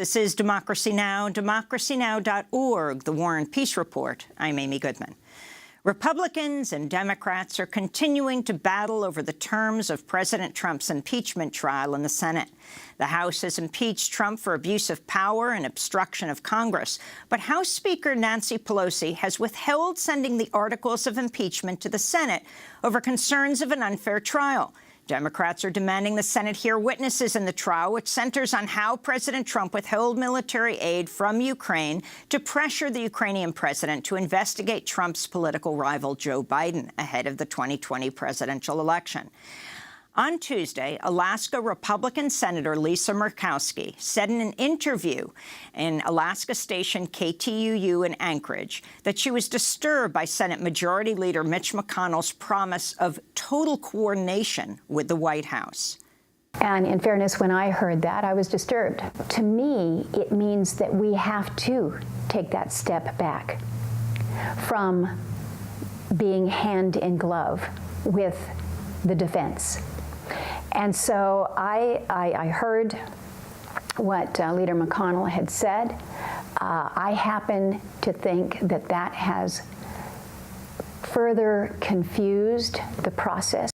This is Democracy Now!, democracynow.org, the War and Peace Report. I'm Amy Goodman. Republicans and Democrats are continuing to battle over the terms of President Trump's impeachment trial in the Senate. The House has impeached Trump for abuse of power and obstruction of Congress, but House Speaker Nancy Pelosi has withheld sending the articles of impeachment to the Senate over concerns of an unfair trial. Democrats are demanding the Senate hear witnesses in the trial, which centers on how President Trump withheld military aid from Ukraine to pressure the Ukrainian president to investigate Trump's political rival Joe Biden ahead of the 2020 presidential election. On Tuesday, Alaska Republican Senator Lisa Murkowski said in an interview in Alaska station KTUU in Anchorage that she was disturbed by Senate Majority Leader Mitch McConnell's promise of total coordination with the White House. And in fairness, when I heard that, I was disturbed. To me, it means that we have to take that step back from being hand in glove with the defense. And so I heard what Leader McConnell had said. I happen to think that that has further confused the process.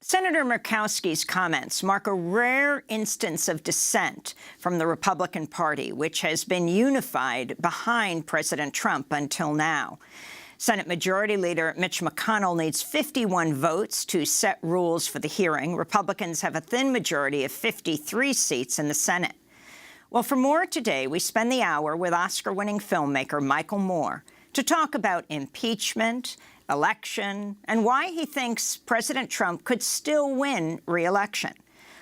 Senator Murkowski's comments mark a rare instance of dissent from the Republican Party, which has been unified behind President Trump until now. Senate Majority Leader Mitch McConnell needs 51 votes to set rules for the hearing. Republicans have a thin majority of 53 seats in the Senate. Well, for more today, we spend the hour with Oscar-winning filmmaker Michael Moore to talk about impeachment, election, and why he thinks President Trump could still win re-election.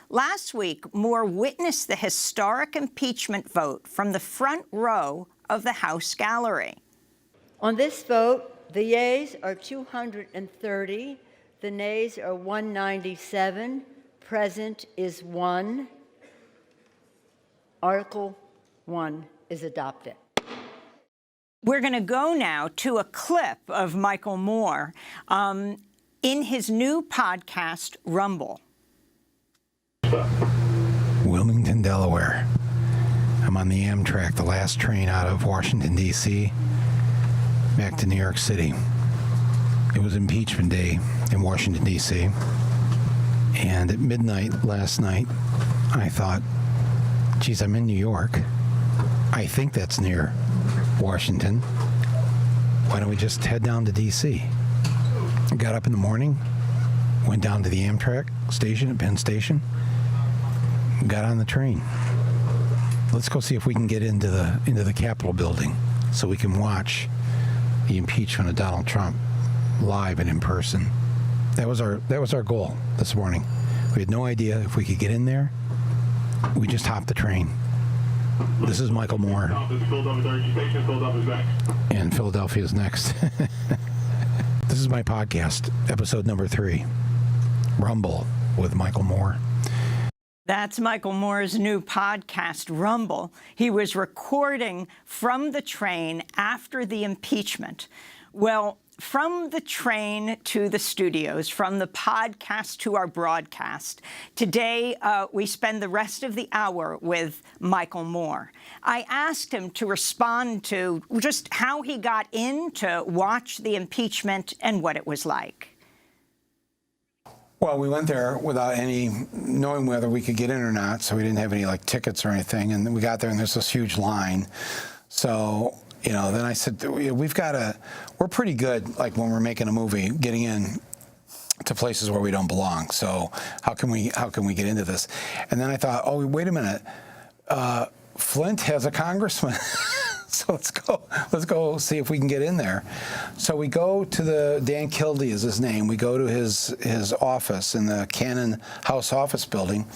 Last week, Moore witnessed the historic impeachment vote from the front row of the House gallery. On this vote, the yeas are 230, the nays are 197, present is 1. Article 1 is adopted. We're going to go now to a clip of Michael Moore in his new podcast, Rumble. Wilmington, Delaware. I'm on the Amtrak, the last train out of Washington, D.C., back to New York City. It was impeachment day in Washington, D.C., and at midnight last night, I thought, geez, I'm in New York. I think that's near Washington. Why don't we just head down to D.C.? I got up in the morning, went down to the Amtrak station at Penn Station, got on the train. Let's go see if we can get into the Capitol building so we can watch the impeachment of Donald Trump live and in person. That was our goal this morning. We had no idea if we could get in there. We just hopped the train. This is Michael Moore. And Philadelphia's next. This is my podcast, episode number 3, Rumble with Michael Moore. That's Michael Moore's new podcast, Rumble. He was recording from the train after the impeachment. Well, from the train to the studios, from the podcast to our broadcast, today we spend the rest of the hour with Michael Moore. I asked him to respond to just how he got in to watch the impeachment and what it was like. Well, we went there without knowing whether we could get in or not, so we didn't have any tickets or anything. And then we got there, and there's this huge line. So, then I said, we're pretty good, when we're making a movie, getting in to places where we don't belong. So how can we get into this? And then I thought, oh, wait a minute, Flint has a congressman. So let's go see if we can get in there. So we go to Dan Kildee is his name. We go to his office in the Cannon House office building.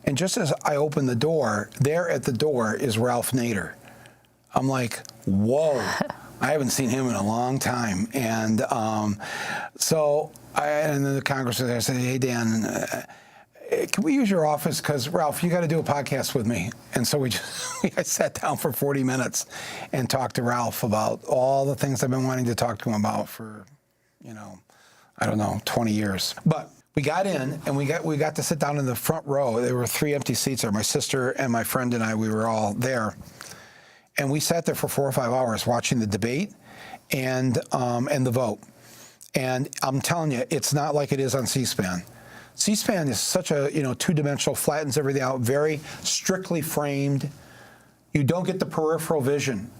And just as I open the door, there at the door is Ralph Nader. I'm like, whoa, I haven't seen him in a long time. And and then the congressman there said, hey, Dan, can we use your office? Because, Ralph, you got to do a podcast with me. And so I sat down for 40 minutes and talked to Ralph about all the things I've been wanting to talk to him about for, 20 years. But we got in, and we got to sit down in the front row. There were 3 empty seats there. My sister and my friend and I, we were all there. And we sat there for 4 or 5 hours watching the debate and the vote. And I'm telling you, it's not like it is on C-SPAN. C-SPAN is such a, two-dimensional, flattens everything out, very strictly framed. You don't get the peripheral vision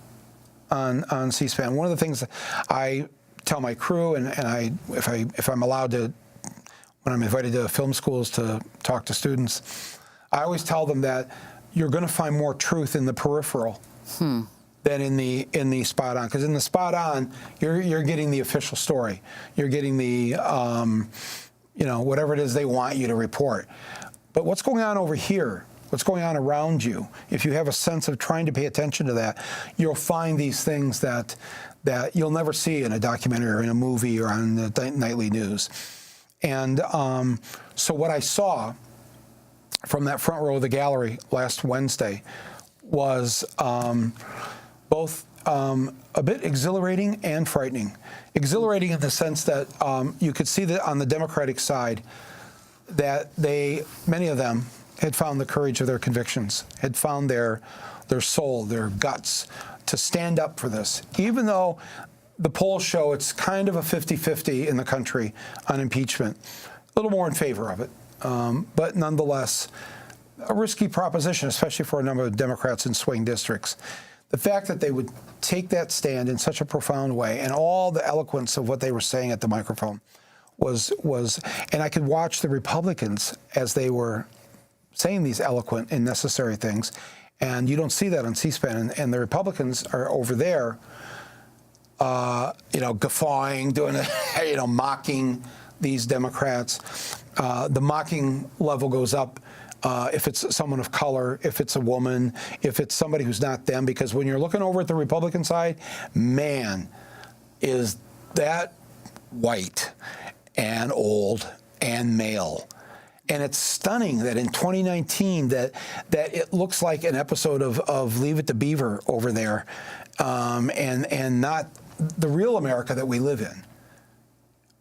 on C-SPAN. One of the things that I tell my crew, and if I'm allowed to, when I'm invited to film schools to talk to students, I always tell them that you're going to find more truth in the peripheral than in the spot on. Because in the spot on, you're getting the official story. You're getting the whatever it is they want you to report. But what's going on over here? What's going on around you? If you have a sense of trying to pay attention to that, you'll find these things that you'll never see in a documentary or in a movie or on the nightly news. And so what I saw from that front row of the gallery last Wednesday was both a bit exhilarating and frightening. Exhilarating in the sense that you could see that on the Democratic side that many of them had found the courage of their convictions, had found their soul, their guts to stand up for this. Even though the polls show it's kind of a 50-50 in the country on impeachment, a little more in favor of it, but nonetheless, a risky proposition, especially for a number of Democrats in swing districts. The fact that they would take that stand in such a profound way, and all the eloquence of what they were saying at the microphone was, and I could watch the Republicans as they were saying these eloquent and necessary things, and you don't see that on C-SPAN. And the Republicans are over there, guffawing, doing mocking these Democrats. The mocking level goes up if it's someone of color, if it's a woman, if it's somebody who's not them, because when you're looking over at the Republican side, man, is that white and old and male. And it's stunning that in 2019 that it looks like an episode of Leave It to Beaver over there, and not the real America that we live in.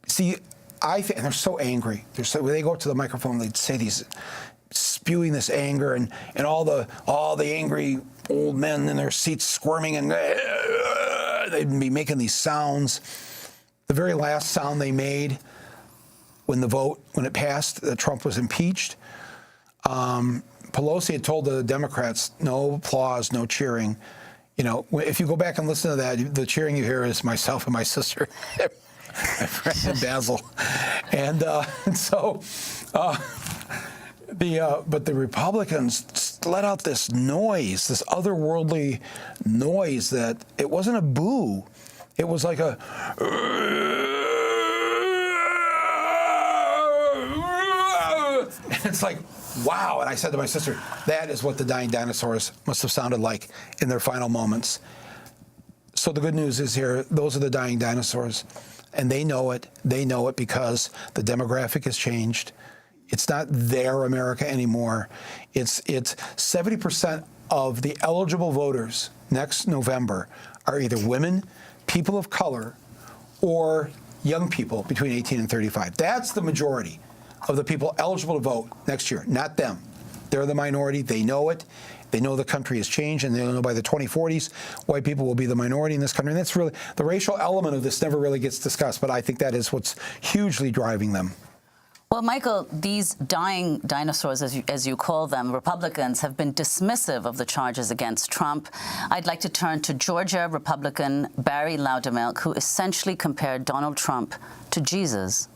See, I think they're so angry. When they go up to the microphone, they'd say these, spewing this anger, and all the angry old men in their seats squirming, and they'd be making these sounds. The very last sound they made when it passed, that Trump was impeached, Pelosi had told the Democrats, no applause, no cheering. If you go back and listen to that, the cheering you hear is myself and my sister, my friend Basil. And so, but the Republicans let out this noise, this otherworldly noise that it wasn't a boo. It was like a... And it's like, wow. And I said to my sister, that is what the dying dinosaurs must have sounded like in their final moments. So the good news is here, those are the dying dinosaurs. And they know it. They know it because the demographic has changed. It's not their America anymore. It's 70% of the eligible voters next November are either women, people of color, or young people between 18 and 35. That's the majority of the people eligible to vote next year, not them. They're the minority. They know it. They know the country has changed, and they know by the 2040s, white people will be the minority in this country. And that's really, the racial element of this never really gets discussed, but I think that is what's hugely driving them. Well, Michael, these dying dinosaurs, as you call them, Republicans, have been dismissive of the charges against Trump. I'd like to turn to Georgia Republican Barry Loudermilk, who essentially compared Donald Trump to Jesus.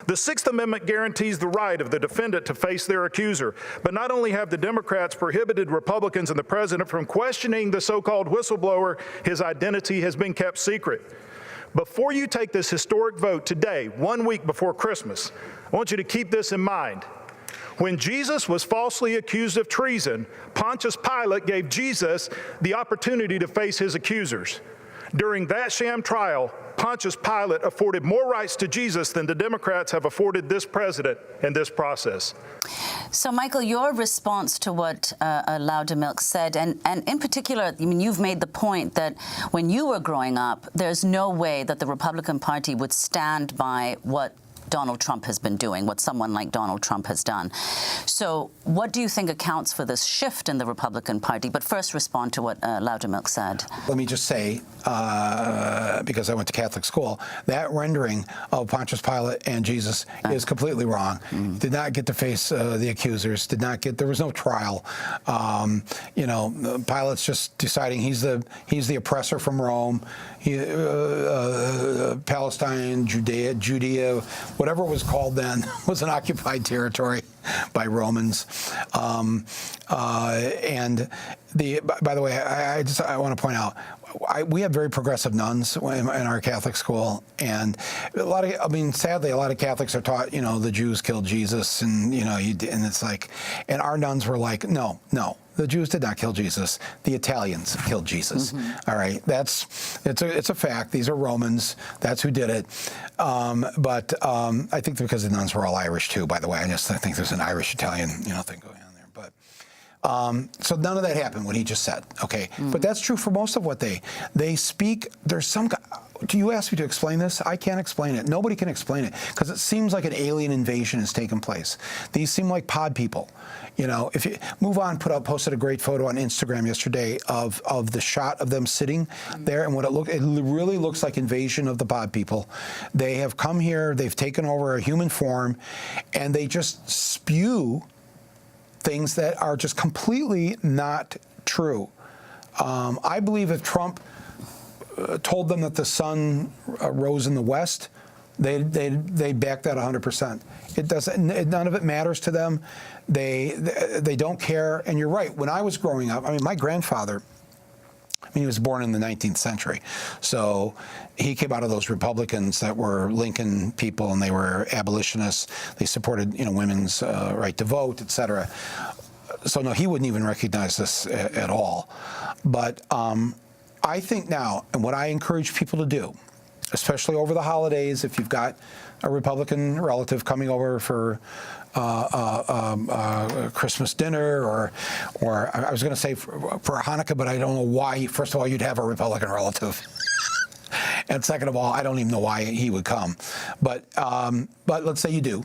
The Sixth Amendment guarantees the right of the defendant to face their accuser. But not only have the Democrats prohibited Republicans and the president from questioning the so-called whistleblower, his identity has been kept secret. Before you take this historic vote today, 1 week before Christmas, I want you to keep this in mind. When Jesus was falsely accused of treason, Pontius Pilate gave Jesus the opportunity to face his accusers. During that sham trial, Pontius Pilate afforded more rights to Jesus than the Democrats have afforded this president in this process. So, Michael, your response to what Loudermilk said, and in particular, I mean, you've made the point that when you were growing up, there's no way that the Republican Party would stand by what Donald Trump has been doing, what someone like Donald Trump has done. So what do you think accounts for this shift in the Republican Party? But first respond to what Loudermilk said. Let me just say, because I went to Catholic school, that rendering of Pontius Pilate and Jesus is completely wrong. Did not get to face the accusers, there was no trial. Pilate's just deciding he's the oppressor from Rome. Palestine, Judea, whatever it was called then, was an occupied territory by Romans. By the way, I want to point out, we have very progressive nuns in our Catholic school, and sadly, a lot of Catholics are taught, the Jews killed Jesus, and it's like, and our nuns were like, no. The Jews did not kill Jesus. The Italians killed Jesus. All right, it's a fact. These are Romans. That's who did it. But I think because the nuns were all Irish too. By the way, I think there's an Irish-Italian thing going on there. But so none of that happened. What he just said. Okay, but that's true for most of what they speak. There's some. Do you ask me to explain this? I can't explain it. Nobody can explain it because it seems like an alien invasion has taken place. These seem like pod people. If you move on, posted a great photo on Instagram yesterday of the shot of them sitting there, and it really looks like invasion of the pod people. They have come here, they've taken over a human form, and they just spew things that are just completely not true. I believe if Trump told them that the sun rose in the west, they back that 100%. It doesn't. None of it matters to them. They don't care. And you're right. When I was growing up, my grandfather, he was born in the 19th century, so he came out of those Republicans that were Lincoln people, and they were abolitionists. They supported women's right to vote, et cetera. So no, he wouldn't even recognize this at all. But I think now, and what I encourage people to do, especially over the holidays, if you've got a Republican relative coming over for Christmas dinner, or I was going to say for Hanukkah, but I don't know why. First of all, you'd have a Republican relative, and second of all, I don't even know why he would come. But let's say you do.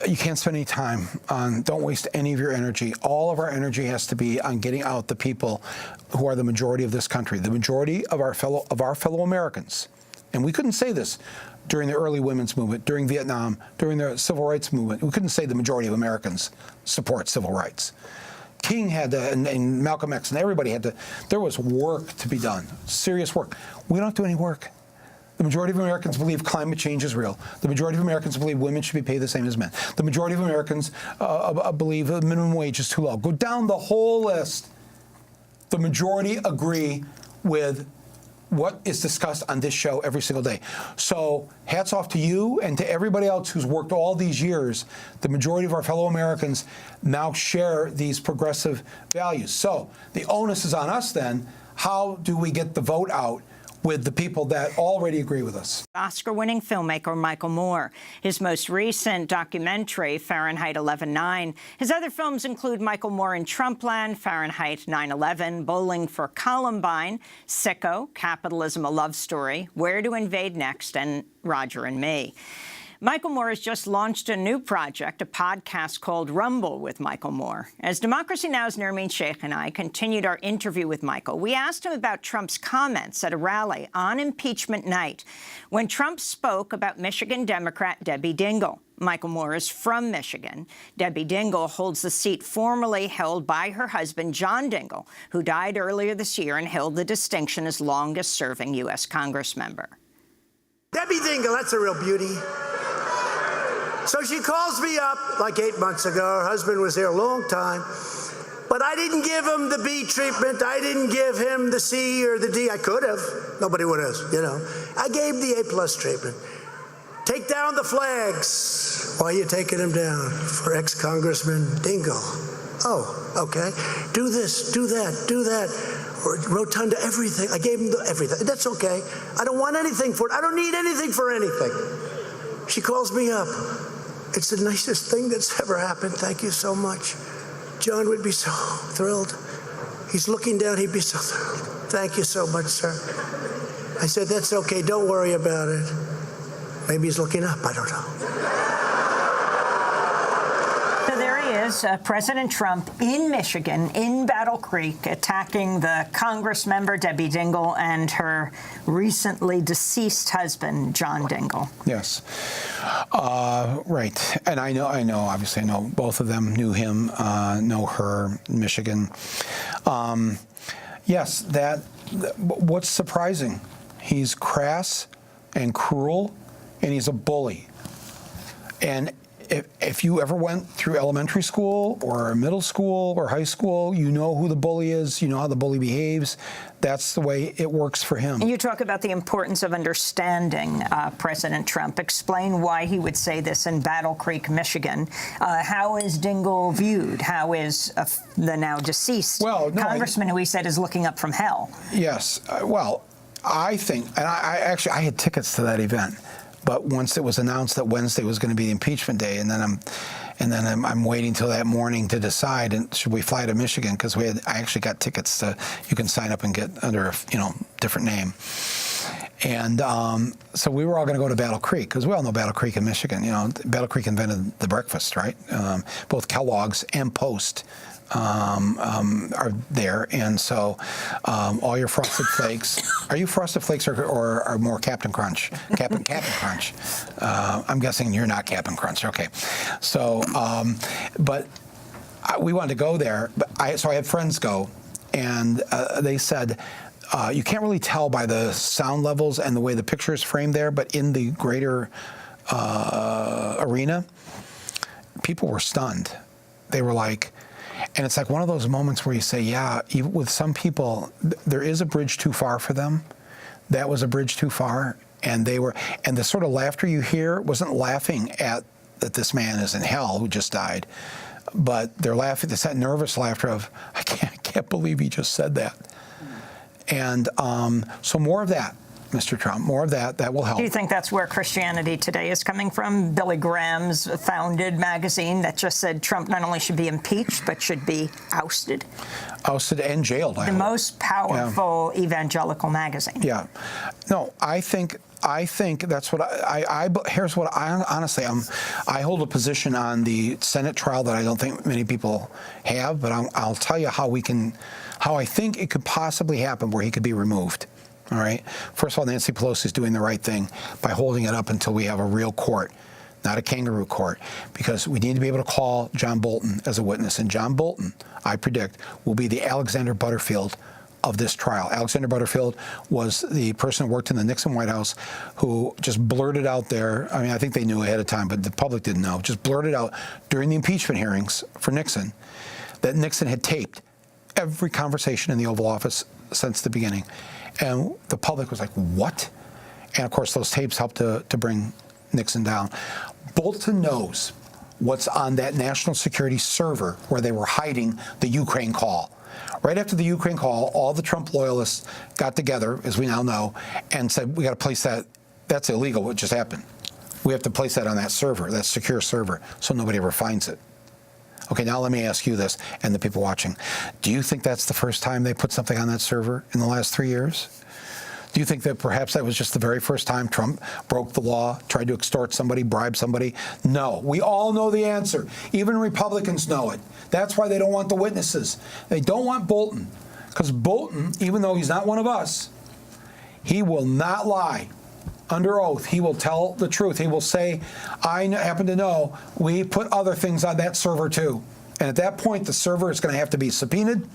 You can't spend any time on, don't waste any of your energy. All of our energy has to be on getting out the people who are the majority of this country, the majority of our fellow Americans. And we couldn't say this during the early women's movement, during Vietnam, during the civil rights movement. We couldn't say the majority of Americans support civil rights. King had to, and Malcolm X, and everybody had to. There was work to be done, serious work. We don't do any work. The majority of Americans believe climate change is real. The majority of Americans believe women should be paid the same as men. The majority of Americans believe the minimum wage is too low. Go down the whole list. The majority agree with what is discussed on this show every single day. So hats off to you and to everybody else who's worked all these years. The majority of our fellow Americans now share these progressive values. So the onus is on us then. How do we get the vote out with the people that already agree with us? Oscar-winning filmmaker Michael Moore. His most recent documentary, Fahrenheit 11/9. His other films include Michael Moore in Trumpland, Fahrenheit 9/11, Bowling for Columbine, Sicko, Capitalism: A Love Story, Where to Invade Next, and Roger and Me. Michael Moore has just launched a new project, a podcast called Rumble with Michael Moore. As Democracy Now!'s Nermeen Sheikh and I continued our interview with Michael, we asked him about Trump's comments at a rally on impeachment night when Trump spoke about Michigan Democrat Debbie Dingell. Michael Moore is from Michigan. Debbie Dingell holds the seat formerly held by her husband, John Dingell, who died earlier this year and held the distinction as longest-serving U.S. congressmember. Debbie Dingell, that's a real beauty. So she calls me up like 8 months ago. Her husband was there a long time. But I didn't give him the B treatment. I didn't give him the C or the D. I could have. Nobody would have, I gave the A+ treatment. Take down the flags. Why are you taking them down? For ex-Congressman Dingell. Oh, okay. Do this, do that, do that. Or rotunda, everything. I gave him everything. That's okay. I don't want anything for it. I don't need anything for anything. She calls me up. It's the nicest thing that's ever happened. Thank you so much. John would be so thrilled. He's looking down. He'd be so thrilled. Thank you so much, sir. I said, that's okay. Don't worry about it. Maybe he's looking up. I don't know. So there he is, President Trump in Michigan, in Battle Creek, attacking the Congress member Debbie Dingell and her recently deceased husband, John Dingell. Yes. Right. And I know, obviously, I know both of them, knew him, know her, Michigan. Yes, what's surprising, he's crass and cruel, and he's a bully. And if you ever went through elementary school or middle school or high school, you know who the bully is, you know how the bully behaves. That's the way it works for him. You talk about the importance of understanding President Trump. Explain why he would say this in Battle Creek, Michigan. How is Dingell viewed? How is the now deceased congressman who he said is looking up from hell? Yes. Well, I think, and I had tickets to that event. But once it was announced that Wednesday was going to be the impeachment day, and then I'm waiting till that morning to decide, and should we fly to Michigan, because I actually got tickets you can sign up and get under a different name. And so we were all going to go to Battle Creek, because we all know Battle Creek in Michigan. Battle Creek invented the breakfast, right? Both Kellogg's and Post are there, and so all your Frosted Flakes. Are you Frosted Flakes or more Captain Crunch? Captain Crunch. I'm guessing you're not Captain Crunch. Okay, so but we wanted to go there, so I had friends go, and they said you can't really tell by the sound levels and the way the picture is framed there, but in the greater arena, people were stunned. They were like. And it's like one of those moments where you say, yeah, even with some people, there is a bridge too far for them. That was a bridge too far. And the sort of laughter you hear wasn't laughing at that this man is in hell who just died, but they're laughing, it's that nervous laughter of, I can't believe he just said that. And so more of that. Mr. Trump, more of that will help. Do you think that's where Christianity Today is coming from? Billy Graham's founded magazine that just said Trump not only should be impeached, but should be ousted. Ousted and jailed. The most powerful evangelical magazine. Yeah. No, I think that's what here's what honestly, I hold a position on the Senate trial that I don't think many people have, but I'll tell you how I think it could possibly happen where he could be removed. All right. First of all, Nancy Pelosi is doing the right thing by holding it up until we have a real court, not a kangaroo court, because we need to be able to call John Bolton as a witness. And John Bolton, I predict, will be the Alexander Butterfield of this trial. Alexander Butterfield was the person who worked in the Nixon White House who just blurted out there. I mean, I think they knew ahead of time, but the public didn't know. Just blurted out during the impeachment hearings for Nixon that Nixon had taped every conversation in the Oval Office since the beginning. And the public was like, what? And, of course, those tapes helped to bring Nixon down. Bolton knows what's on that national security server where they were hiding the Ukraine call. Right after the Ukraine call, all the Trump loyalists got together, as we now know, and said, we got to place that. That's illegal, what just happened. We have to place that on that server, that secure server, so nobody ever finds it. Okay, now let me ask you this, and the people watching. Do you think that's the first time they put something on that server in the last 3 years? Do you think that perhaps that was just the very first time Trump broke the law, tried to extort somebody, bribe somebody? No. We all know the answer. Even Republicans know it. That's why they don't want the witnesses. They don't want Bolton, because Bolton, even though he's not one of us, he will not lie. Under oath, he will tell the truth. He will say, I happen to know we put other things on that server too. And at that point, the server is going to have to be subpoenaed,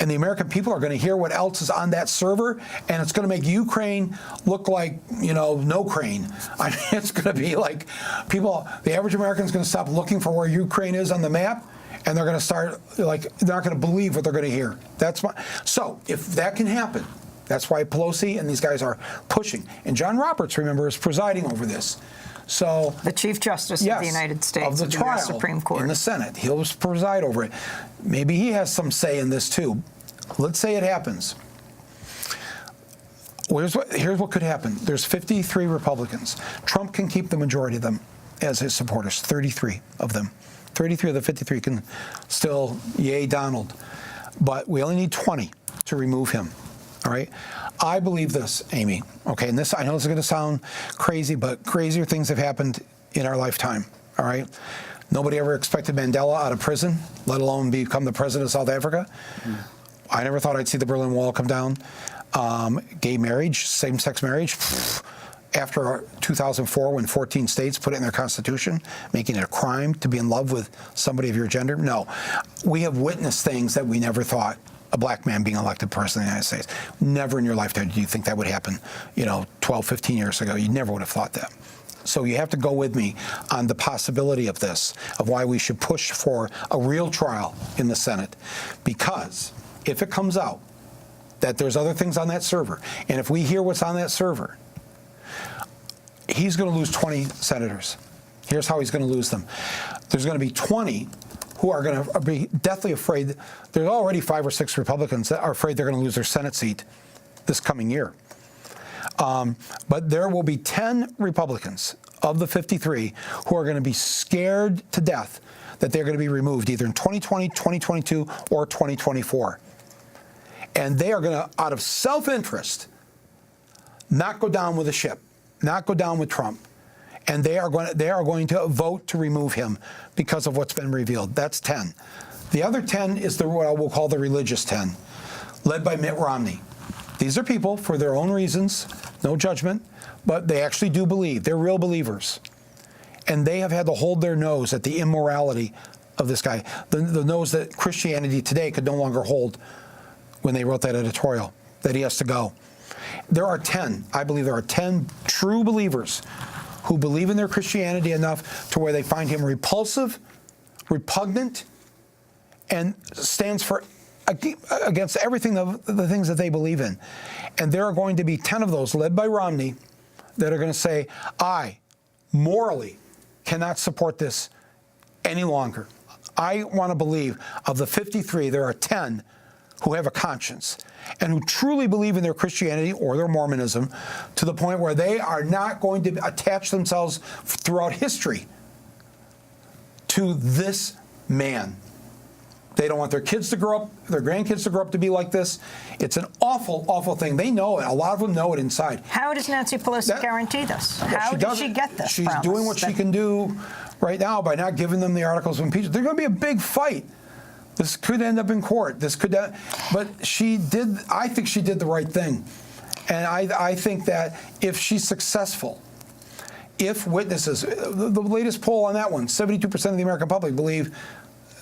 and the American people are going to hear what else is on that server, and it's going to make Ukraine look like, no crane. I mean, it's going to be like the average American is going to stop looking for where Ukraine is on the map, and they're going to start, they're not going to believe what they're going to hear. So if that can happen, that's why Pelosi and these guys are pushing. And John Roberts, remember, is presiding over this. So the Chief Justice of the United States of the trial Supreme Court in the Senate, he'll preside over it. Maybe he has some say in this too. Let's say it happens. Here's what could happen. There's 53 Republicans. Trump can keep the majority of them as his supporters. 33 of them. 33 of the 53 can still yay Donald, but we only need 20 to remove him. All right. I believe this, Amy, okay, and this, I know this is going to sound crazy, but crazier things have happened in our lifetime, all right? Nobody ever expected Mandela out of prison, let alone become the president of South Africa. I never thought I'd see the Berlin Wall come down. Gay marriage, same-sex marriage, after 2004 when 14 states put it in their constitution, making it a crime to be in love with somebody of your gender. No, we have witnessed things that we never thought. A black man being elected president of the United States. Never in your lifetime did you think that would happen, 12, 15 years ago. You never would have thought that. So you have to go with me on the possibility of this, of why we should push for a real trial in the Senate. Because if it comes out that there's other things on that server, and if we hear what's on that server, he's going to lose 20 senators. Here's how he's going to lose them. There's going to be 20 who are going to be deathly afraid. There's already 5 or 6 Republicans that are afraid they're going to lose their Senate seat this coming year. But there will be 10 Republicans of the 53 who are going to be scared to death that they're going to be removed either in 2020, 2022, or 2024. And they are going to, out of self-interest, not go down with the ship, not go down with Trump. And they are going to vote to remove him because of what's been revealed. That's 10. The other 10 is what I will call the religious 10, led by Mitt Romney. These are people, for their own reasons, no judgment, but they actually do believe. They're real believers. And they have had to hold their nose at the immorality of this guy, the nose that Christianity today could no longer hold when they wrote that editorial, that he has to go. There are 10, I believe there are 10 true believers who believe in their Christianity enough to where they find him repulsive, repugnant, and stands for against everything, the things that they believe in. And there are going to be 10 of those, led by Romney, that are going to say, I morally cannot support this any longer. I want to believe of the 53, there are 10 who have a conscience and who truly believe in their Christianity or their Mormonism to the point where they are not going to attach themselves throughout history to this man. They don't want their kids to grow up, their grandkids to grow up to be like this. It's an awful, awful thing. They know it. A lot of them know it inside. How does Nancy Pelosi guarantee this? How does she get this She's doing what she can do right now by not giving them the articles of impeachment. There's going to be a big fight. This could end up in court. But she did. I think she did the right thing, and I think that if she's successful, if witnesses, the latest poll on that one, 72% of the American public believe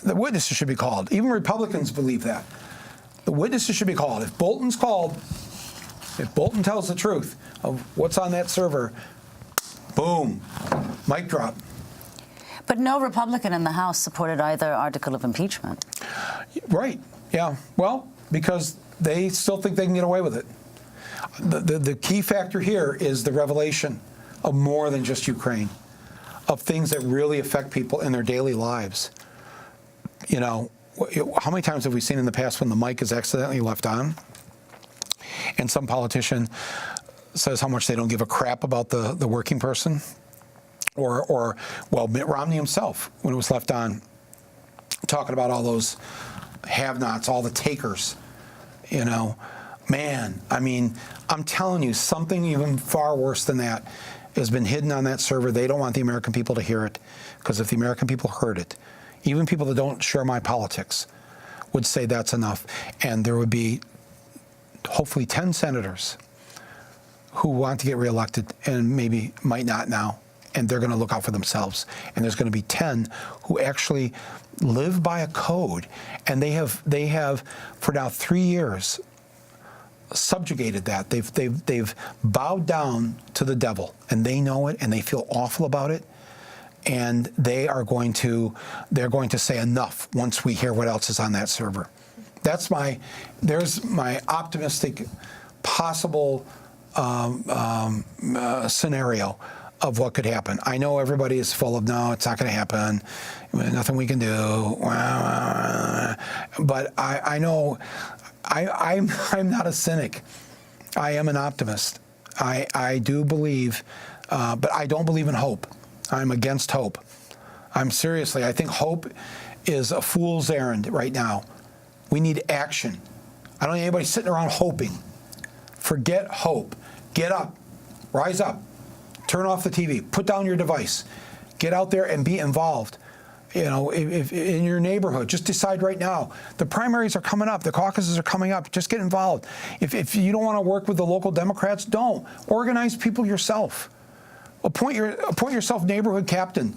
the witnesses should be called. Even Republicans believe that the witnesses should be called. If Bolton's called, if Bolton tells the truth of what's on that server, boom, mic drop. But no Republican in the House supported either article of impeachment. Right. Yeah. Well, because they still think they can get away with it. The key factor here is the revelation of more than just Ukraine, of things that really affect people in their daily lives. How many times have we seen in the past when the mic is accidentally left on and some politician says how much they don't give a crap about the working person? Or Mitt Romney himself, when it was left on, talking about all those have-nots, all the takers, man, I mean, I'm telling you, something even far worse than that has been hidden on that server. They don't want the American people to hear it, because if the American people heard it, even people that don't share my politics would say that's enough. And there would be hopefully 10 senators who want to get reelected and maybe might not now. And they're going to look out for themselves. And there's going to be 10 who actually live by a code. And they have for now 3 years subjugated that. They've bowed down to the devil, and they know it, and they feel awful about it. And they're going to say enough once we hear what else is on that server. There's my optimistic possible scenario of what could happen. I know everybody is full of, no, it's not going to happen, nothing we can do. But I know I'm not a cynic. I am an optimist. I do believe, but I don't believe in hope. I'm against hope. I think hope is a fool's errand right now. We need action. I don't need anybody sitting around hoping Forget hope. Get up. Rise up. Turn off the TV. Put down your device. Get out there and be involved. You know, if in your neighborhood, just decide right now. The primaries are coming up. The caucuses are coming up. Just get involved. If you don't want to work with the local Democrats, don't. Organize people yourself. Appoint yourself neighborhood captain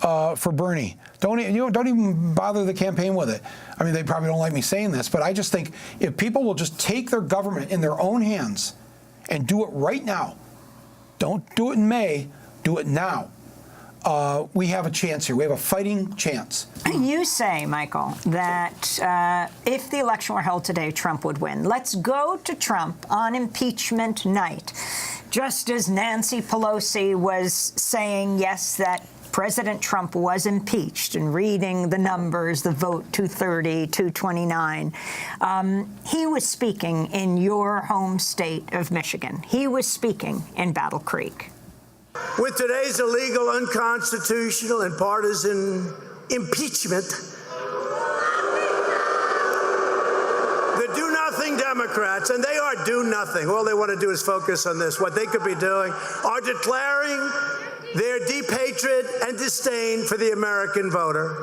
for Bernie. Don't even bother the campaign with it. I mean, they probably don't like me saying this, but I just think if people will just take their government in their own hands and do it right now, don't do it in May, do it now. We have a chance here. We have a fighting chance. You say, Michael, that if the election were held today, Trump would win. Let's go to Trump on impeachment night. Just as Nancy Pelosi was saying, yes, that President Trump was impeached, and reading the numbers, the vote 230, 229, he was speaking in your home state of Michigan. He was speaking in Battle Creek. With today's illegal, unconstitutional, and partisan impeachment, the do-nothing Democrats, and they are do-nothing, all they want to do is focus on this, what they could be doing, are declaring their deep hatred and disdain for the American voter.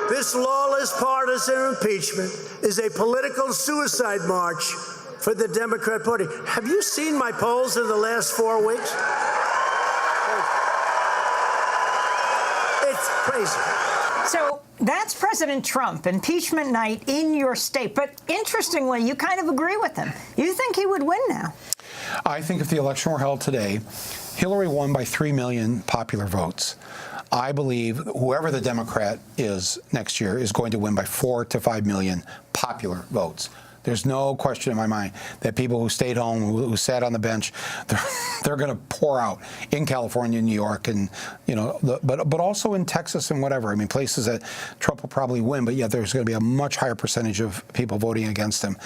This lawless partisan impeachment is a political suicide march for the Democrat Party. Have you seen my polls in the last 4 weeks? It's crazy. So that's President Trump, impeachment night in your state. But interestingly, you kind of agree with him. You think he would win now? I think if the election were held today, Hillary won by 3 million popular votes. I believe whoever the Democrat is next year is going to win by 4 to 5 million popular votes. There's no question in my mind that people who stayed home, who sat on the bench, they're going to pour out in California, New York, and but also in Texas and whatever. I mean, places that Trump will probably win, but yet there's going to be a much higher percentage of people voting against him.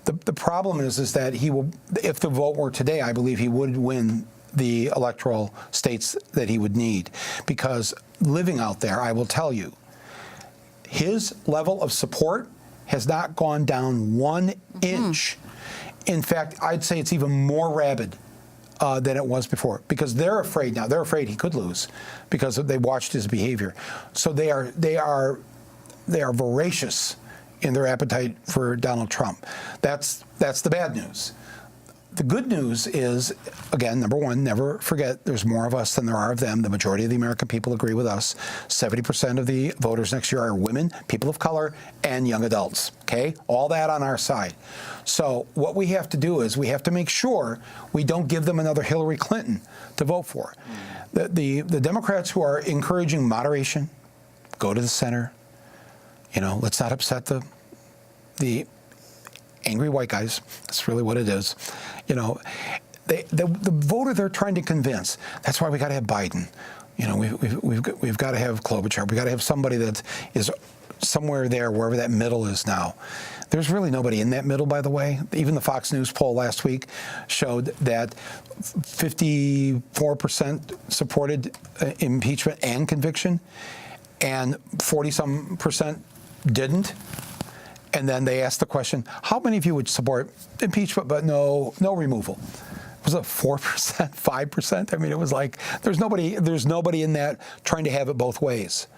The problem is that he will, if the vote were today, I believe he would win the electoral states that he would need, because living out there, I will tell you, his level of support has not gone down 1 inch. In fact, I'd say it's even more rabid than it was before, because they're afraid now. They're afraid he could lose because they watched his behavior. So they are voracious in their appetite for Donald Trump. That's the bad news. The good news is, again, number one, never forget there's more of us than there are of them. The majority of the American people agree with us. 70% of the voters next year are women, people of color, and young adults, okay? All that on our side. So what we have to do is we have to make sure we don't give them another Hillary Clinton to vote for. The Democrats who are encouraging moderation, go to the center. You know, let's not upset the angry white guys. That's really what it is. You know, the voter they're trying to convince. That's why we got to have Biden. You know, we've got to have Klobuchar. We got to have somebody that is somewhere there, wherever that middle is now. There's really nobody in that middle, by the way. Even the Fox News poll last week showed that 54% supported impeachment and conviction, and 40-some% didn't. And then they asked the question, how many of you would support impeachment but no removal? Was it 4%, 5%? I mean, it was like there's nobody in that trying to have it both ways.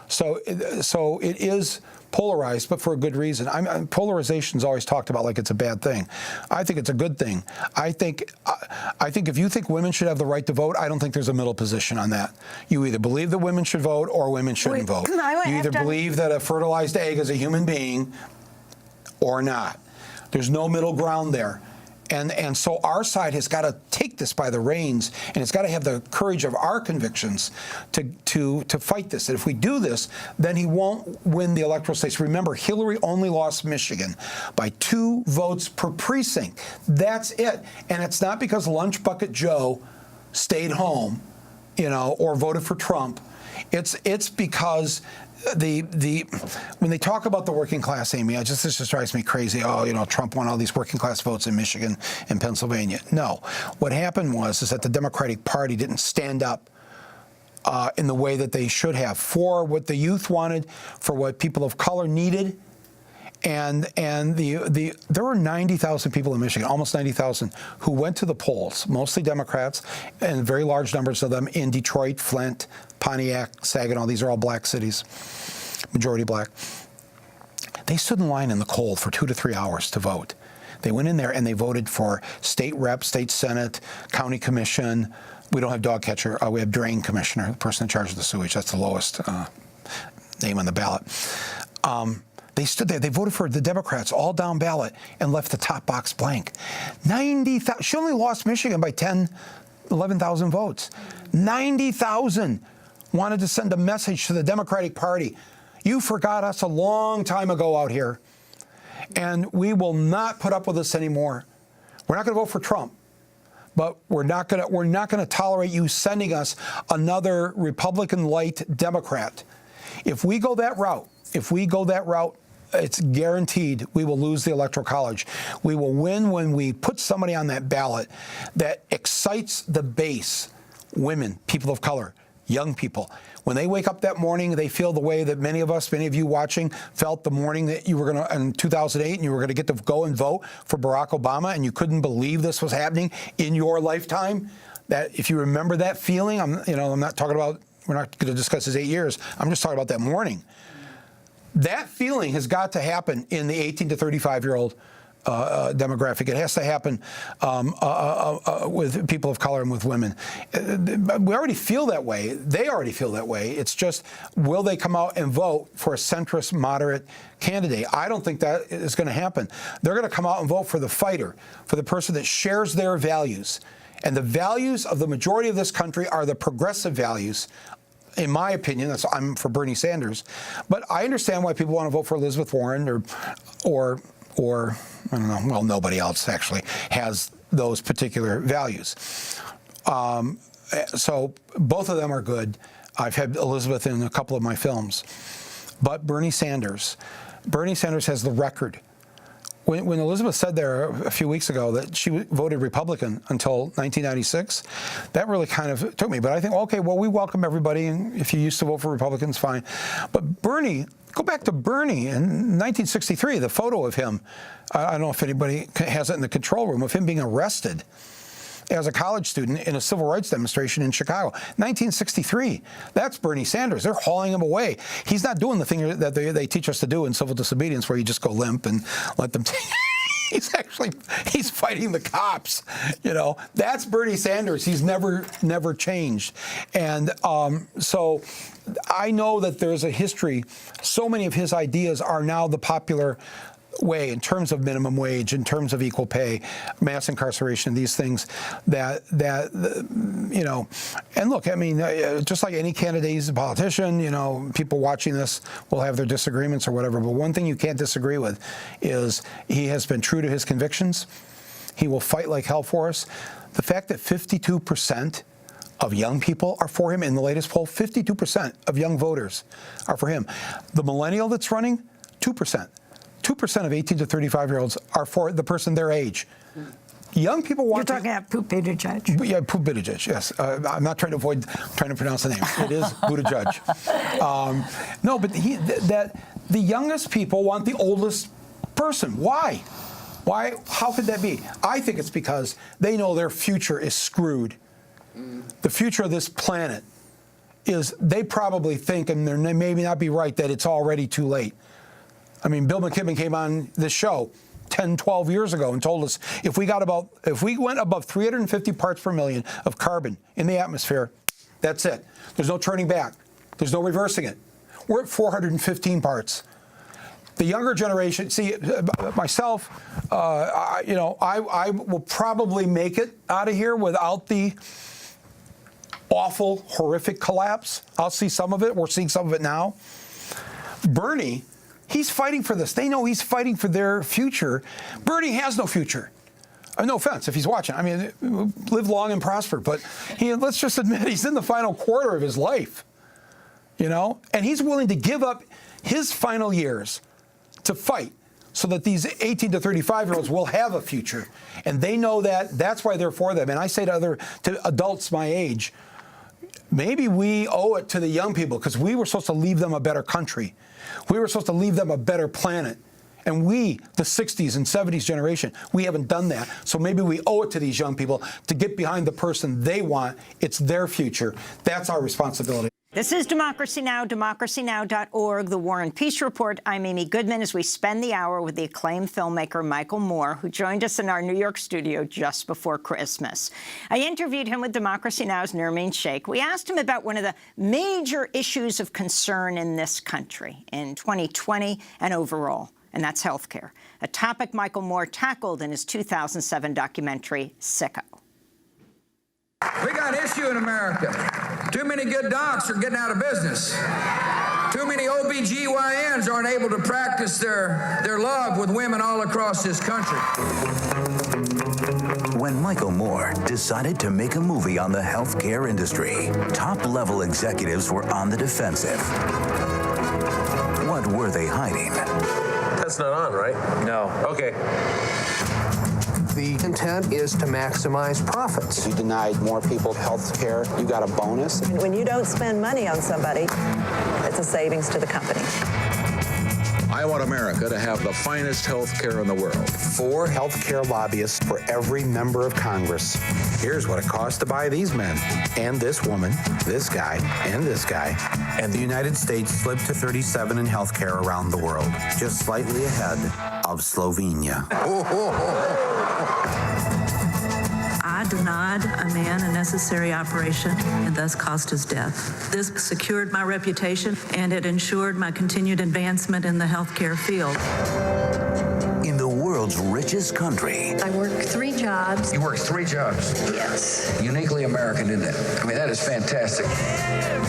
So it is polarized, but for a good reason. Polarization is always talked about like it's a bad thing. I think it's a good thing. I think if you think women should have the right to vote, I don't think there's a middle position on that. You either believe that women should vote or women shouldn't vote. You either believe that a fertilized egg is a human being or not. There's no middle ground there. And so our side has got to take this by the reins, and it's got to have the courage of our convictions to fight this. And if we do this, then he won't win the electoral states. Remember, Hillary only lost Michigan by 2 votes per precinct. That's it. And it's not because Lunch Bucket Joe stayed home, or voted for Trump. It's because when they talk about the working class, Amy, this just drives me crazy. Oh, Trump won all these working class votes in Michigan and Pennsylvania. No, what happened was that the Democratic Party didn't stand up in the way that they should have for what the youth wanted, for what people of color needed, And there were 90,000 people in Michigan, almost 90,000, who went to the polls, mostly Democrats, and very large numbers of them in Detroit, Flint, Pontiac, Saginaw. These are all black cities, majority black. They stood in line in the cold for 2 to 3 hours to vote. They went in there and they voted for state rep, state senate, county commission. We don't have dog catcher. We have drain commissioner, the person in charge of the sewage. That's the lowest name on the ballot. They stood there. They voted for the Democrats all down ballot and left the top box blank. 90,000. She only lost Michigan by 10, 11,000 votes. 90,000 wanted to send a message to the Democratic Party. You forgot us a long time ago out here, and we will not put up with this anymore. We're not going to vote for Trump, but we're not going to tolerate you sending us another Republican light Democrat. If we go that route, it's guaranteed we will lose the Electoral College. We will win when we put somebody on that ballot that excites the base, women, people of color, young people. When they wake up that morning, they feel the way that many of you watching, felt the morning that you were going to, in 2008, and you were going to get to go and vote for Barack Obama, and you couldn't believe this was happening in your lifetime. That if you remember that feeling, I'm not talking about, we're not going to discuss his 8 years. I'm just talking about that morning. That feeling has got to happen in the 18 to 35-year-old demographic. It has to happen with people of color and with women. We already feel that way. They already feel that way. It's just, will they come out and vote for a centrist, moderate candidate? I don't think that is going to happen. They're going to come out and vote for the fighter, for the person that shares their values. And the values of the majority of this country are the progressive values. In my opinion, I'm for Bernie Sanders, but I understand why people want to vote for Elizabeth Warren or I don't know. Well, nobody else actually has those particular values. So both of them are good. I've had Elizabeth in a couple of my films, but Bernie Sanders has the record. When Elizabeth said there a few weeks ago that she voted Republican until 1996, that really kind of took me. But I think, okay, well, we welcome everybody, and if you used to vote for Republicans, fine. But Bernie, go back to Bernie in 1963, the photo of him. I don't know if anybody has it in the control room, of him being arrested as a college student in a civil rights demonstration in Chicago. 1963. That's Bernie Sanders. They're hauling him away. He's not doing the thing that they teach us to do in civil disobedience, where you just go limp and let them take. He's fighting the cops. That's Bernie Sanders. He's never changed. And so I know that there's a history. So many of his ideas are now the popular way in terms of minimum wage, in terms of equal pay, mass incarceration, these things that and look, I mean, just like any candidate, he's a politician, people watching this will have their disagreements or whatever, but one thing you can't disagree with is he has been true to his convictions. He will fight like hell for us. The fact that 52% of young people are for him in the latest poll, 52% of young voters are for him. The millennial that's running, 2%. 2% of 18 to 35-year-olds are for the person their age. Young people want. You're talking about Poop Buttigieg. Yeah, Poop Buttigieg. Yes, I'm not trying to pronounce the name. It is Buttigieg. No, but the youngest people want the oldest person. Why? Why? How could that be? I think it's because they know their future is screwed. The future of this planet is. They probably think, and they maybe not be right, that it's already too late. I mean, Bill McKibben came on this show 10, 12 years ago and told us if we went above 350 parts per million of carbon in the atmosphere, that's it. There's no turning back. There's no reversing it. We're at 415 parts. The younger generation, see, myself, I will probably make it out of here without the awful, horrific collapse. I'll see some of it. We're seeing some of it now. Bernie, he's fighting for this. They know he's fighting for their future. Bernie has no future. No offense if he's watching. I mean, live long and prosper. But let's just admit he's in the final quarter of his life, and he's willing to give up his final years to fight so that these 18 to 35-year-olds will have a future. And they know that. That's why they're for them. And I say to adults my age, maybe we owe it to the young people because we were supposed to leave them a better country. We were supposed to leave them a better planet. And we, the 60s and 70s generation, we haven't done that. So maybe we owe it to these young people to get behind the person they want. It's their future. That's our responsibility. This is Democracy Now!, democracynow.org, The War and Peace Report. I'm Amy Goodman as we spend the hour with the acclaimed filmmaker Michael Moore, who joined us in our New York studio just before Christmas. I interviewed him with Democracy Now!'s Nermeen Sheikh. We asked him about one of the major issues of concern in this country in 2020 and overall, and that's health care, a topic Michael Moore tackled in his 2007 documentary, Sicko. We got an issue in America. Too many good docs are getting out of business. Too many OBGYNs aren't able to practice their love with women all across this country. When Michael Moore decided to make a movie on the healthcare industry, top-level executives were on the defensive. What were they hiding? That's not on, right? No. Okay. The intent is to maximize profits. If you denied more people health care, you got a bonus. When you don't spend money on somebody, it's a savings to the company. I want America to have the finest health care in the world. 4 health care lobbyists for every member of Congress. Here's what it costs to buy these men, and this woman, this guy, and this guy. And the United States slipped to 37 in health care around the world, just slightly ahead of Slovenia. I denied a man a necessary operation and thus caused his death. This secured my reputation and it ensured my continued advancement in the healthcare field. In the world's richest country. I work 3 jobs. You work 3 jobs? Yes. Uniquely American, isn't it? I mean, that is fantastic.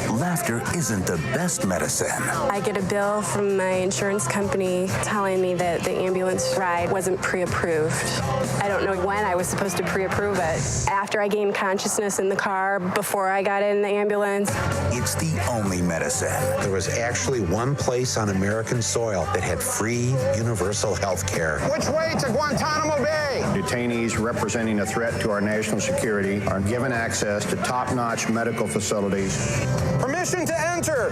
Laughter isn't the best medicine. I get a bill from my insurance company telling me that the ambulance ride wasn't pre-approved. I don't know when I was supposed to pre-approve it. After I gained consciousness in the car, before I got in the ambulance. It's the only medicine. There was actually one place on American soil that had free universal health care. Which way to Guantanamo Bay? Detainees representing a threat to our national security are given access to top-notch medical facilities. Permission to enter.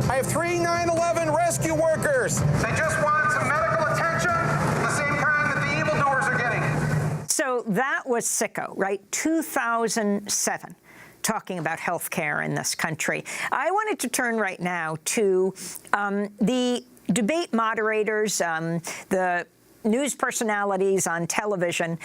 I have 3 9/11 rescue workers. They just want some medical attention, the same kind that the evildoers are getting. So that was Sicko, right? 2007. Talking about health care in this country. I wanted to turn right now to the debate moderators, the news personalities on television,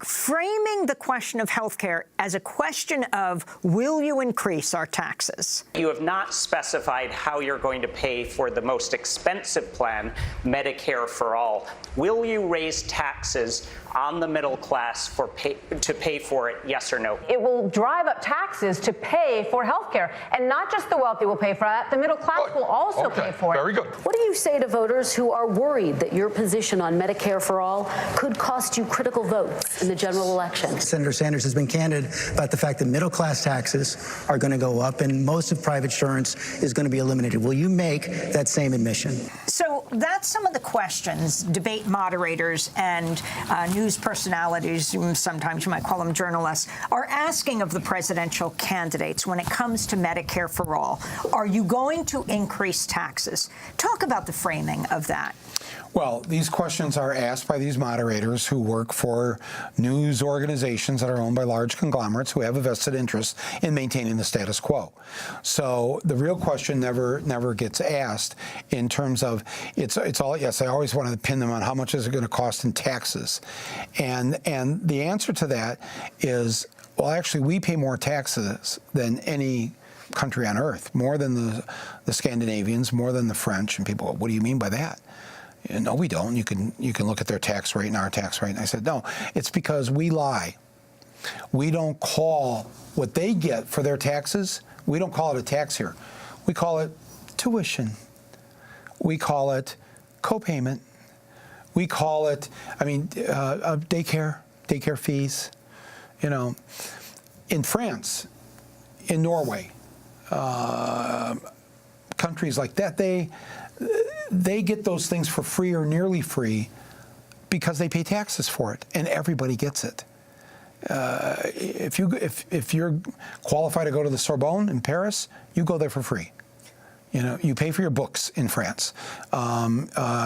framing the question of health care as a question of, will you increase our taxes? You have not specified how you're going to pay for the most expensive plan, Medicare for All. Will you raise taxes on the middle class to pay for it, yes or no? It will drive up taxes to pay for health care. And not just the wealthy will pay for that, the middle class will also pay for it. Very good. What do you say to voters who are worried that your position on Medicare for All could cost you critical votes in the general election? Senator Sanders has been candid about the fact that middle class taxes are going to go up and most of private insurance is going to be eliminated. Will you make that same admission? So that's some of the questions debate moderators and news personalities, sometimes you might call them journalists, are asking of the presidential candidates when it comes to Medicare for All. Are you going to increase taxes? Talk about the framing of that. Well, these questions are asked by these moderators who work for news organizations that are owned by large conglomerates who have a vested interest in maintaining the status quo. So the real question never gets asked in terms of it's all, yes, I always wanted to pin them on how much is it going to cost in taxes. And the answer to that is, well, actually, we pay more taxes than any country on earth, more than the Scandinavians, more than the French. And people, what do you mean by that? No, we don't. You can look at their tax rate and our tax rate. And I said, no, it's because we lie. We don't call what they get for their taxes, we don't call it a tax here. We call it tuition. We call it copayment. We call it, daycare fees. You know, in France, in Norway, countries like that, they get those things for free or nearly free because they pay taxes for it, and everybody gets it. If you're qualified to go to the Sorbonne in Paris, you go there for free. You pay for your books in France. Daycare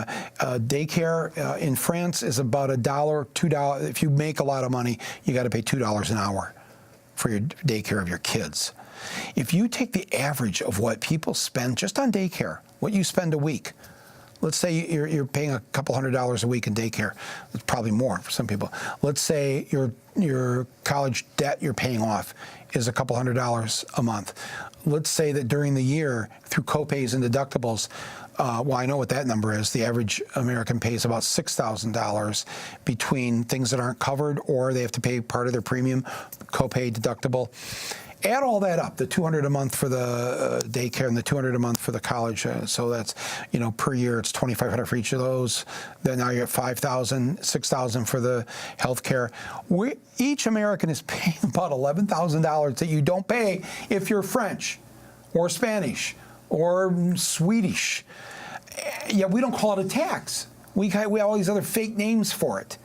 in France is about $1, $2. If you make a lot of money, you got to pay $2 an hour for your daycare of your kids. If you take the average of what people spend just on daycare, what you spend a week, let's say you're paying a couple $100s a week in daycare. It's probably more for some people. Let's say your college debt you're paying off is a couple $100s a month. Let's say that during the year, through copays and deductibles, well, I know what that number is. The average American pays about $6,000 between things that aren't covered or they have to pay part of their premium, copay, deductible. Add all that up, the $200 a month for the daycare and the $200 a month for the college. So that's, per year it's $2,500 for each of those. Then now you're at $5,000, $6,000 for the health care. Each American is paying about $11,000 that you don't pay if you're French or Spanish or Swedish. Yeah, we don't call it a tax. We have all these other fake names for it.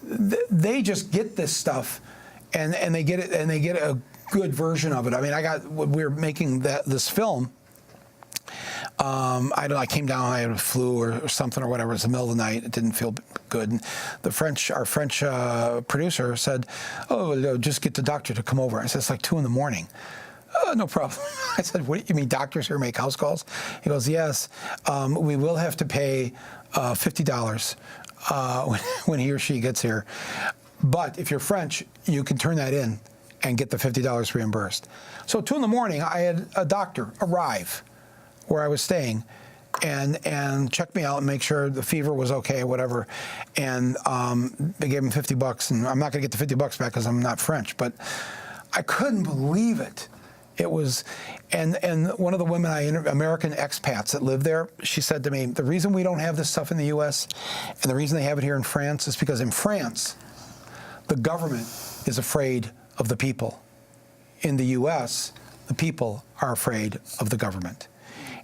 They just get this stuff, and they get it, and they get a good version of it. I mean, we were making this film. I came down, I had a flu or something or whatever. It was the middle of the night. It didn't feel good. And our French producer said, "Oh, just get the doctor to come over." I said, "It's like 2 in the morning." "Oh, no problem." I said, "What, you mean doctors here make house calls?" He goes, "Yes, we will have to pay $50 when he or she gets here. But if you're French, you can turn that in and get the $50 reimbursed." So 2 in the morning, I had a doctor arrive where I was staying and check me out and make sure the fever was okay, whatever. And they gave him $50, and I'm not going to get the $50 back because I'm not French, but I couldn't believe it. It was, and one of the women American expats that live there, she said to me, the reason we don't have this stuff in the U.S. and the reason they have it here in France is because in France, the government is afraid of the people. In the U.S., the people are afraid of the government.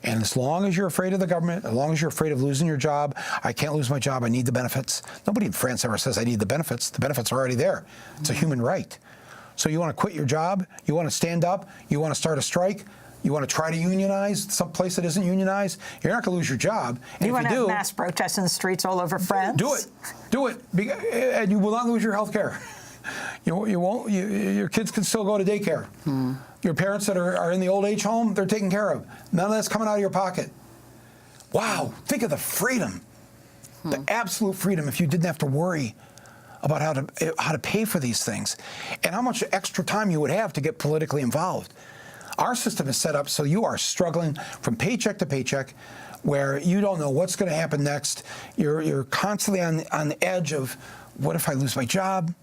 And as long as you're afraid of the government, as long as you're afraid of losing your job, I can't lose my job, I need the benefits. Nobody in France ever says I need the benefits. The benefits are already there. It's a human right. So you want to quit your job, you want to stand up, you want to start a strike, you want to try to unionize some place that isn't unionized, you're not going to lose your job. And you want to have mass protests in the streets all over France? Do it, and you will not lose your health care. You won't. Your kids can still go to daycare. Your parents that are in the old age home, they're taken care of. None of that's coming out of your pocket. Wow, think of the freedom, the absolute freedom if you didn't have to worry about how to pay for these things and how much extra time you would have to get politically involved. Our system is set up so you are struggling from paycheck to paycheck, where you don't know what's going to happen next. You're constantly on the edge of, what if I lose my job?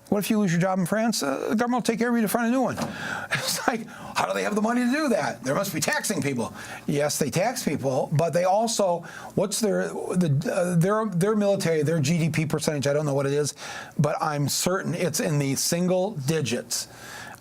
What if you lose your job in France? The government will take care of you to find a new one. It's like, how do they have the money to do that? They must be taxing people. Yes, they tax people, but they also, what's their military, their GDP percentage? I don't know what it is, but I'm certain it's in the single digits.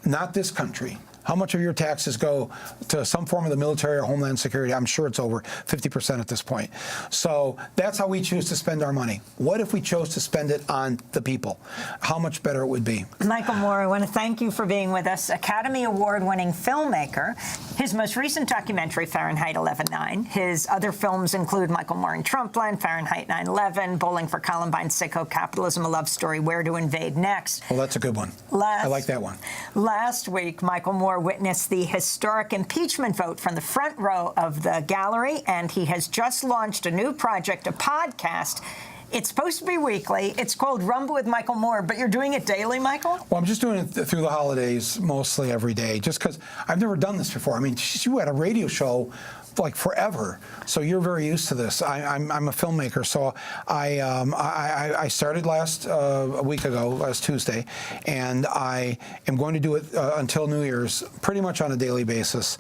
Not this country. How much of your taxes go to some form of the military or Homeland Security? I'm sure it's over 50% at this point. So that's how we choose to spend our money. What if we chose to spend it on the people? How much better it would be. Michael Moore, I want to thank you for being with us. Academy Award-winning filmmaker. His most recent documentary, Fahrenheit 11/9. His other films include Michael Moore and Trumpland, Fahrenheit 9/11, Bowling for Columbine, Sicko Capitalism, A Love Story, Where to Invade Next. Well, that's a good one. I like that one. Last week, Michael Moore witnessed the historic impeachment vote from the front row of the gallery, and he has just launched a new project, a podcast. It's supposed to be weekly. It's called Rumble with Michael Moore, but you're doing it daily, Michael? Well, I'm just doing it through the holidays, mostly every day, just because I've never done this before. I mean, you had a radio show like forever, so you're very used to this. I'm a filmmaker, so I started a week ago, last Tuesday, and I am going to do it until New Year's, pretty much on a daily basis.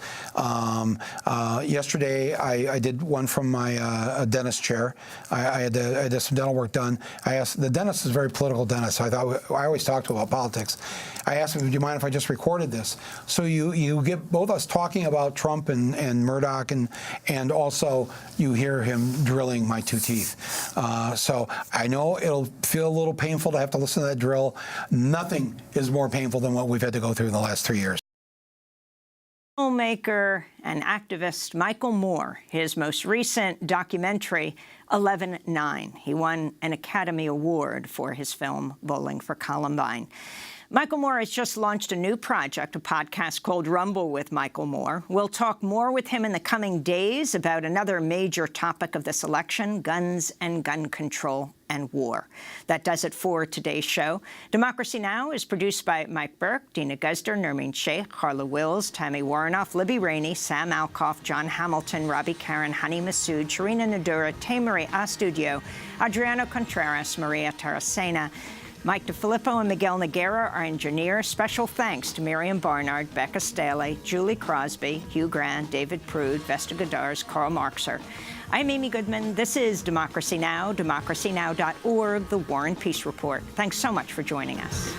Yesterday, I did one from my dentist chair. I had some dental work done. I asked, the dentist is a very political dentist, so I always talk to him about politics. I asked him, "Would you mind if I just recorded this?" So you get both us talking about Trump and Murdoch, and also you hear him drilling my 2 teeth. So I know it'll feel a little painful to have to listen to that drill. Nothing is more painful than what we've had to go through in the last 3 years. filmmaker and activist Michael Moore, his most recent documentary, 11/9. He won an Academy Award for his film, Bowling for Columbine. Michael Moore has just launched a new project, a podcast called Rumble with Michael Moore. We'll talk more with him in the coming days about another major topic of this election, guns and gun control and war. That does it for today's show. Democracy Now! Is produced by Mike Burke, Dina Guzder, Nermeen Sheikh, Carla Wills, Tammy Warnoff, Libby Rainey, Sam Alcoff, John Hamilton, Robbie Karen, Hani Massoud, Sharina Nadura, Tamery Astudio, Adriano Contreras, Maria Taracena, Mike DeFilippo and Miguel Noguera, our engineer. Special thanks to Miriam Barnard, Becca Staley, Julie Crosby, Hugh Grant, David Prude, Vesta Godars, Karl Marxer. I'm Amy Goodman. This is Democracy Now!, democracynow.org, The War and Peace Report. Thanks so much for joining us.